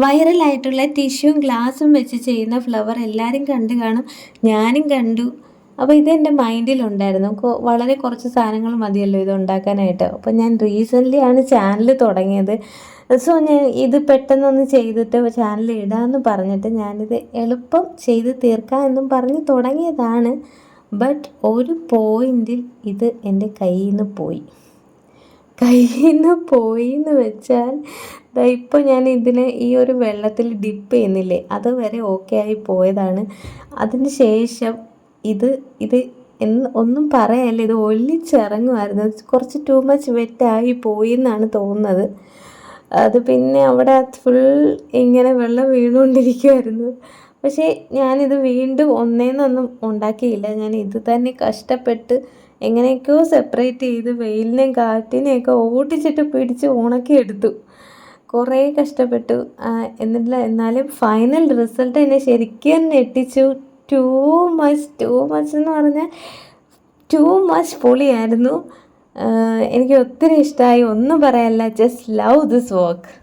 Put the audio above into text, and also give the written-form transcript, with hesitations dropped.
വൈറലായിട്ടുള്ള ടിഷ്യൂവും ഗ്ലാസും വെച്ച് ചെയ്യുന്ന ഫ്ലവർ എല്ലാവരും കണ്ടു കാണും, ഞാനും കണ്ടു. അപ്പോൾ ഇതെൻ്റെ മൈൻഡിലുണ്ടായിരുന്നു. വളരെ കുറച്ച് സാധനങ്ങൾ മതിയല്ലോ ഇത് ഉണ്ടാക്കാനായിട്ട്. അപ്പോൾ ഞാൻ റീസെൻ്റ്ലി ആണ് ചാനൽ തുടങ്ങിയത്. സോ ഞാൻ ഇത് പെട്ടെന്നൊന്ന് ചെയ്തിട്ട് ചാനൽ ഇടാമെന്ന് പറഞ്ഞിട്ട് ഞാനിത് എളുപ്പം ചെയ്ത് തീർക്കാം എന്നും പറഞ്ഞ് തുടങ്ങിയതാണ്. ബട്ട് ഒരു പോയിൻറ്റിൽ ഇത് എൻ്റെ കയ്യിൽ നിന്ന് പോയി എന്ന് വെച്ചാൽ ഇപ്പോൾ ഞാൻ ഇതിനെ ഈ ഒരു വെള്ളത്തിൽ ഡിപ്പ് ചെയ്യുന്നില്ലേ, അതുവരെ ഓക്കെ ആയി പോയതാണ്. അതിന് ശേഷം ഇത് ഒന്നും പറയാനില്ല, ഇത് ഒലിച്ചിറങ്ങുമായിരുന്നു. കുറച്ച് ടു മച്ച് വെറ്റായി പോയി എന്നാണ് തോന്നുന്നത്. അത് പിന്നെ അവിടെ ഫുൾ ഇങ്ങനെ വെള്ളം വീണുകൊണ്ടിരിക്കുമായിരുന്നു. പക്ഷേ ഞാനിത് വീണ്ടും ഒന്നേന്നൊന്നും ഉണ്ടാക്കിയില്ല. ഞാൻ ഇത് തന്നെ കഷ്ടപ്പെട്ട് എങ്ങനെയൊക്കെയോ സെപ്പറേറ്റ് ചെയ്ത് വെയിലിനെയും കാറ്റിനെയൊക്കെ ഓടിച്ചിട്ട് പിടിച്ച് ഉണക്കിയെടുത്തു. കുറേ കഷ്ടപ്പെട്ടു. എന്നാലും ഫൈനൽ റിസൾട്ട് എന്നെ ശരിക്കും ഞെട്ടിച്ചു. ടൂ മച്ച് എന്ന് പറഞ്ഞാൽ ടൂ മച്ച് പൊളിയായിരുന്നു. എനിക്ക് ഒത്തിരി ഇഷ്ടമായി. ഒന്നും പറയാനില്ല. Just love this work.